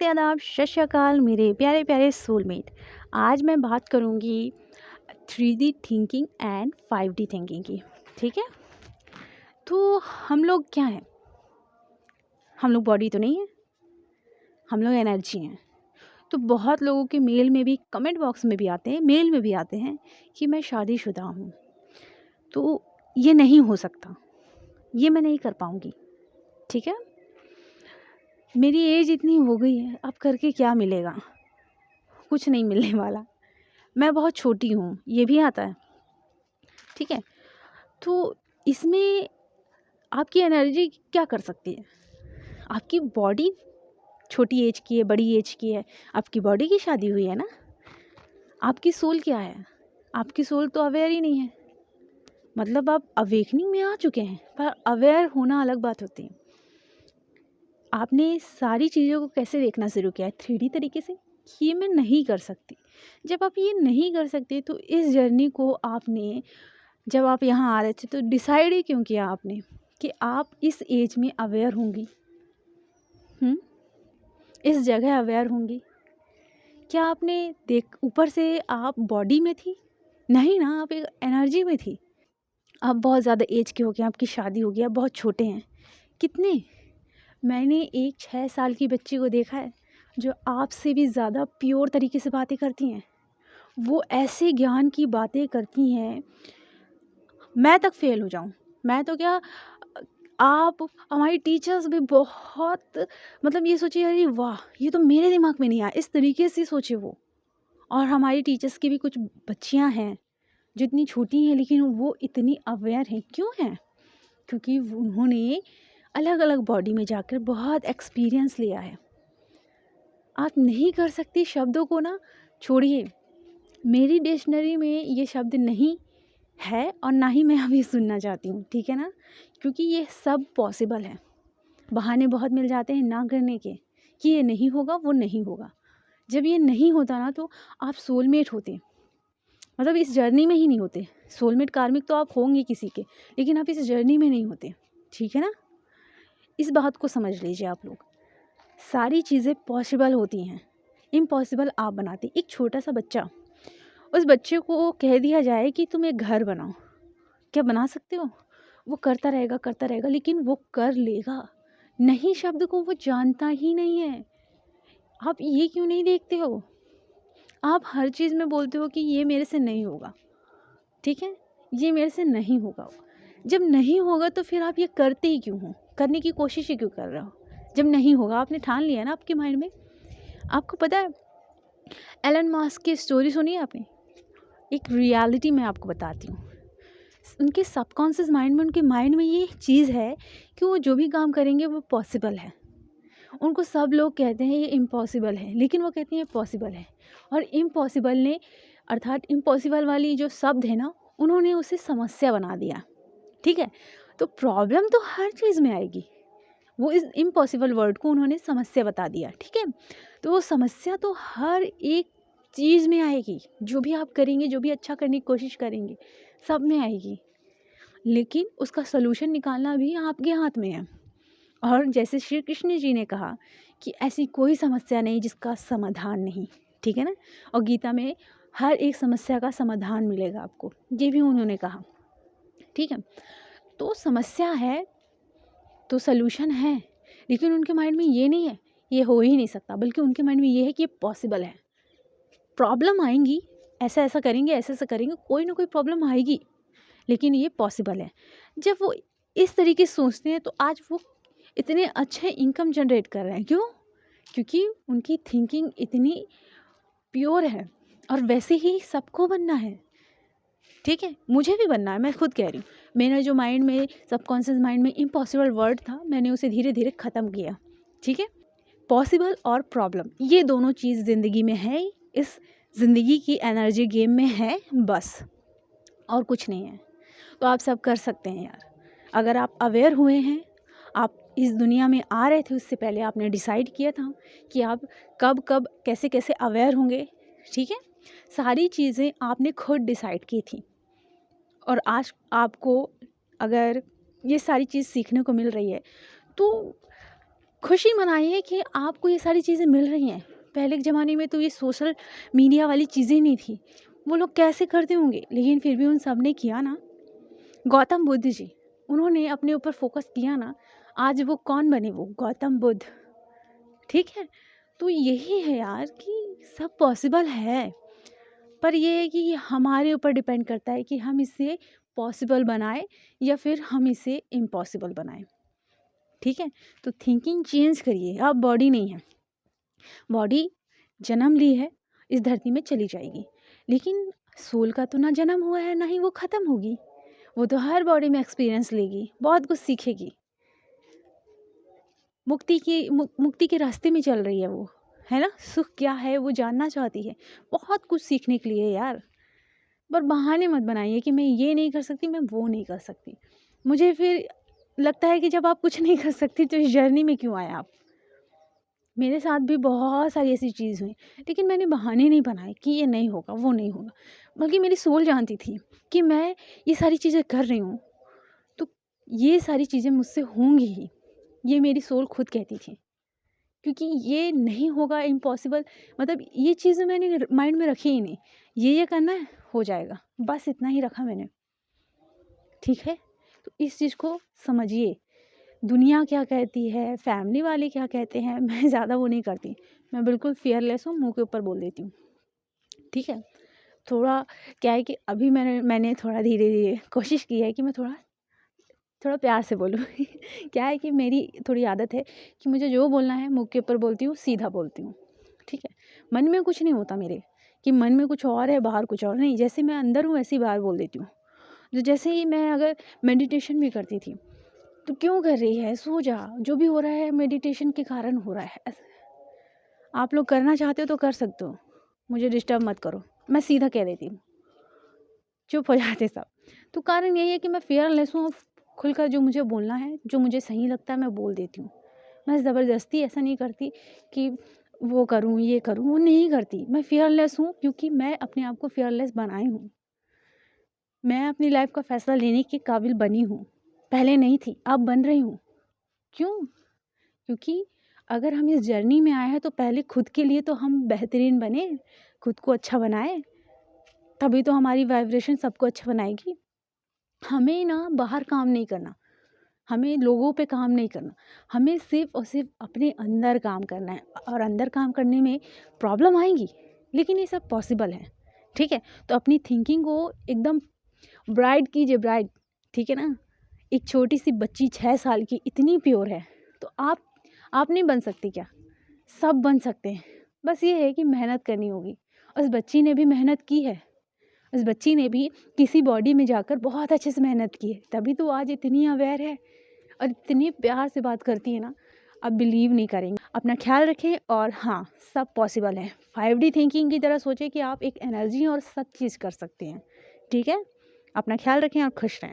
नमस्ते, आदाब, सत श्री अकाल मेरे प्यारे प्यारे सोलमेट। आज मैं बात करूँगी 3D thinking and 5D thinking की। ठीक है, तो हम लोग क्या हैं? हम लोग बॉडी तो नहीं है, हम लोग एनर्जी हैं। तो बहुत लोगों के मेल में भी, कमेंट बॉक्स में भी आते हैं, मेल में भी आते हैं कि मैं शादीशुदा हूँ, तो ये नहीं हो सकता, ये मैं नहीं कर पाऊँगी। ठीक है, मेरी एज इतनी हो गई है, अब करके क्या मिलेगा? कुछ नहीं मिलने वाला। मैं बहुत छोटी हूँ, ये भी आता है। ठीक है, तो इसमें आपकी एनर्जी क्या कर सकती है? आपकी बॉडी छोटी एज की है, बड़ी एज की है, आपकी बॉडी की शादी हुई है ना। आपकी सोल क्या है? आपकी सोल तो अवेयर ही नहीं है। मतलब आप अवेकनिंग में आ चुके हैं, पर अवेयर होना अलग बात होती है। आपने सारी चीज़ों को कैसे देखना शुरू किया है? 3D तरीके से। ये मैं नहीं कर सकती। जब आप ये नहीं कर सकते तो इस जर्नी को आपने, जब आप यहाँ आ रहे थे तो डिसाइड ही क्यों किया आपने कि आप इस एज में अवेयर होंगी, इस जगह अवेयर होंगी? क्या आपने देख, ऊपर से आप बॉडी में थी? नहीं ना, आप एक एनर्जी में थी। आप बहुत ज़्यादा एज के हो गए, आपकी शादी हो गई, आप बहुत छोटे हैं। कितने? मैंने एक 6 साल की बच्ची को देखा है जो आपसे भी ज़्यादा प्योर तरीके से बातें करती हैं। वो ऐसे ज्ञान की बातें करती हैं, मैं तक फेल हो जाऊँ। मैं तो क्या, आप हमारी टीचर्स भी बहुत, मतलब ये सोचिए, अरे वाह, ये तो मेरे दिमाग में नहीं आया, इस तरीके से सोचे वो। और हमारी टीचर्स की भी कुछ बच्चियां हैं जो इतनी छोटी हैं, लेकिन वो इतनी अवेयर हैं। क्यों हैं? क्योंकि उन्होंने अलग अलग बॉडी में जाकर बहुत एक्सपीरियंस लिया है। आप नहीं कर सकती शब्दों को ना छोड़िए। मेरी डिक्शनरी में ये शब्द नहीं है और ना ही मैं अभी सुनना चाहती हूँ। ठीक है ना, क्योंकि ये सब पॉसिबल है। बहाने बहुत मिल जाते हैं ना करने के कि ये नहीं होगा, वो नहीं होगा। जब ये नहीं होता ना तो आप सोलमेट होते, मतलब इस जर्नी में ही नहीं होते। सोलमेट कार्मिक तो आप होंगे किसी के, लेकिन आप इस जर्नी में नहीं होते। ठीक है ना, इस बात को समझ लीजिए आप लोग। सारी चीज़ें पॉसिबल होती हैं, इम्पॉसिबल आप बनाते। एक छोटा सा बच्चा, उस बच्चे को कह दिया जाए कि तुम एक घर बनाओ, क्या बना सकते हो? वो करता रहेगा, लेकिन वो कर लेगा। नहीं शब्द को वो जानता ही नहीं है। आप ये क्यों नहीं देखते हो? आप हर चीज़ में बोलते हो कि ये मेरे से नहीं होगा। ठीक है, ये मेरे से नहीं होगा। जब नहीं होगा तो फिर आप ये करते ही क्यों हो? करने की कोशिश ही क्यों कर रहे हो? जब नहीं होगा, आपने ठान लिया ना आपके माइंड में। आपको पता है, एलन मास्क की स्टोरी सुनी है आपने? एक रियलिटी मैं आपको बताती हूँ। उनके सबकॉन्शियस माइंड में, उनके माइंड में ये चीज़ है कि वो जो भी काम करेंगे वो पॉसिबल है। उनको सब लोग कहते हैं ये इम्पॉसिबल है, लेकिन वो कहती हैं पॉसिबल है। और इम्पॉसिबल ने, अर्थात इम्पॉसिबल वाली जो शब्द है ना, उन्होंने उसे समस्या बना दिया। ठीक है, तो प्रॉब्लम तो हर चीज़ में आएगी। वो इस इम्पॉसिबल वर्ड को उन्होंने समस्या बता दिया। ठीक है, तो वो समस्या तो हर एक चीज़ में आएगी। जो भी आप करेंगे, जो भी अच्छा करने की कोशिश करेंगे, सब में आएगी। लेकिन उसका सलूशन निकालना भी आपके हाथ में है। और जैसे श्री कृष्ण जी ने कहा कि ऐसी कोई समस्या नहीं जिसका समाधान नहीं। ठीक है ना, और गीता में हर एक समस्या का समाधान मिलेगा आपको, ये भी उन्होंने कहा। ठीक है, तो समस्या है तो सलूशन है, लेकिन उनके माइंड में ये नहीं है ये हो ही नहीं सकता, बल्कि उनके माइंड में ये है कि ये पॉसिबल है। प्रॉब्लम आएंगी, ऐसा ऐसा करेंगे, ऐसा ऐसा करेंगे, कोई ना कोई प्रॉब्लम आएगी, लेकिन ये पॉसिबल है। जब वो इस तरीके से सोचते हैं तो आज वो इतने अच्छे इनकम जनरेट कर रहे हैं। क्यों? क्योंकि उनकी थिंकिंग इतनी प्योर है। और वैसे ही सबको बनना है। ठीक है, मुझे भी बनना है, मैं खुद कह रही हूँ। मेरा जो माइंड में, सबकॉन्शियस माइंड में इम्पॉसिबल वर्ड था, मैंने उसे धीरे धीरे ख़त्म किया। ठीक है, पॉसिबल और प्रॉब्लम, ये दोनों चीज़ ज़िंदगी में है, इस ज़िंदगी की एनर्जी गेम में है, बस और कुछ नहीं है। तो आप सब कर सकते हैं यार। अगर आप अवेयर हुए हैं, आप इस दुनिया में आ रहे थे, उससे पहले आपने डिसाइड किया था कि आप कब कब कैसे कैसे अवेयर होंगे। ठीक है, सारी चीज़ें आपने खुद डिसाइड की थी। और आज आपको अगर ये सारी चीज़ सीखने को मिल रही है, तो खुशी मनाइए कि आपको ये सारी चीज़ें मिल रही हैं। पहले के ज़माने में तो ये सोशल मीडिया वाली चीज़ें नहीं थी। वो लोग कैसे करते होंगे, लेकिन फिर भी उन सब ने किया ना। गौतम बुद्ध जी, उन्होंने अपने ऊपर फ़ोकस किया ना, आज वो कौन बने, वो गौतम बुद्ध, ठीक है? तो यही है यार कि सब पॉसिबल है, पर ये है कि ये हमारे ऊपर डिपेंड करता है कि हम इसे पॉसिबल बनाएँ या फिर हम इसे इम्पॉसिबल बनाएँ, ठीक है? तो थिंकिंग चेंज करिए, आप बॉडी नहीं हैं। बॉडी जन्म ली है, इस धरती में चली जाएगी, लेकिन सोल का तो ना जन्म हुआ है, ना ही वो ख़त्म होगी। वो तो हर बॉडी में एक्सपीरियंस लेगी, बहुत कुछ सीखेगी। मुक्ति के रास्ते में चल रही है वो, है ना? सुख क्या है वो जानना चाहती है। बहुत कुछ सीखने के लिए यार। पर बहाने मत बनाइए कि मैं ये नहीं कर सकती, मैं वो नहीं कर सकती। मुझे फिर लगता है कि जब आप कुछ नहीं कर सकती तो इस जर्नी में क्यों आए आप? मेरे साथ भी बहुत सारी ऐसी चीज़ हुई, लेकिन मैंने बहाने नहीं बनाए कि ये नहीं होगा, वो नहीं होगा। बल्कि मेरी सोल जानती थी कि मैं ये सारी चीज़ें कर रही हूँ, तो ये सारी चीज़ें मुझसे होंगी ही। ये मेरी सोल खुद कहती थी, क्योंकि ये नहीं होगा, इम्पॉसिबल, मतलब ये चीज़ें मैंने माइंड में रखी ही नहीं। ये करना है, हो जाएगा, बस इतना ही रखा मैंने, ठीक है? तो इस चीज़ को समझिए। दुनिया क्या कहती है, फैमिली वाले क्या कहते हैं, मैं ज़्यादा वो नहीं करती। मैं बिल्कुल फ़ियरलेस हूँ, मुँह के ऊपर बोल देती हूँ, ठीक है? थोड़ा क्या है कि अभी मैंने थोड़ा धीरे-धीरे कोशिश की है कि मैं थोड़ा थोड़ा प्यार से बोलूँ। क्या है कि मेरी थोड़ी आदत है कि मुझे जो बोलना है मुँह के ऊपर बोलती हूँ, सीधा बोलती हूँ, ठीक है? मन में कुछ नहीं होता मेरे, कि मन में कुछ और है, बाहर कुछ और नहीं। जैसे मैं अंदर हूँ, वैसे ही बाहर बोल देती हूँ। तो जैसे ही मैं अगर मेडिटेशन भी करती थी, तो क्यों कर रही है? सो जा, जो भी हो रहा है मेडिटेशन के कारण हो रहा है। आप लोग करना चाहते हो तो कर सकते हो, मुझे डिस्टर्ब मत करो। मैं सीधा कह देती हूँ, चुप हो जाते सब। तो कारण यही है कि मैं फ़ियरलेस हूँ, खुलकर जो मुझे बोलना है, जो मुझे सही लगता है मैं बोल देती हूँ। मैं ज़बरदस्ती ऐसा नहीं करती कि वो करूँ, ये करूँ, वो नहीं करती। मैं फ़ियरलेस हूँ क्योंकि मैं अपने आप को फ़ियरलेस बनाई हूँ। मैं अपनी लाइफ़ का फ़ैसला लेने के काबिल बनी हूँ। पहले नहीं थी, अब बन रही हूँ। क्यों? क्योंकि अगर हम इस जर्नी में आए हैं तो पहले खुद के लिए तो हम बेहतरीन बने, खुद को अच्छा बनाएँ, तभी तो हमारी वाइब्रेशन सबको अच्छा बनाएगी। हमें ना बाहर काम नहीं करना, हमें लोगों पे काम नहीं करना, हमें सिर्फ़ और सिर्फ़ अपने अंदर काम करना है। और अंदर काम करने में प्रॉब्लम आएँगी, लेकिन ये सब पॉसिबल है, ठीक है? तो अपनी थिंकिंग को एकदम ब्राइट कीजिए, ब्राइट, ठीक है ना? एक छोटी-सी बच्ची 6 साल की इतनी प्योर है, तो आप नहीं बन सकती क्या? सब बन सकते हैं, बस ये है कि मेहनत करनी होगी। उस बच्ची ने भी मेहनत की है, उस बच्ची ने भी किसी बॉडी में जाकर बहुत अच्छे से मेहनत की है, तभी तो आज इतनी अवेयर है और इतनी प्यार से बात करती है ना, आप बिलीव नहीं करेंगे। अपना ख़्याल रखें और हाँ, सब पॉसिबल है। 5D थिंकिंग की तरह सोचें कि आप एक एनर्जी और सब चीज़ कर सकते हैं, ठीक है? अपना ख़्याल रखें और खुश रहें।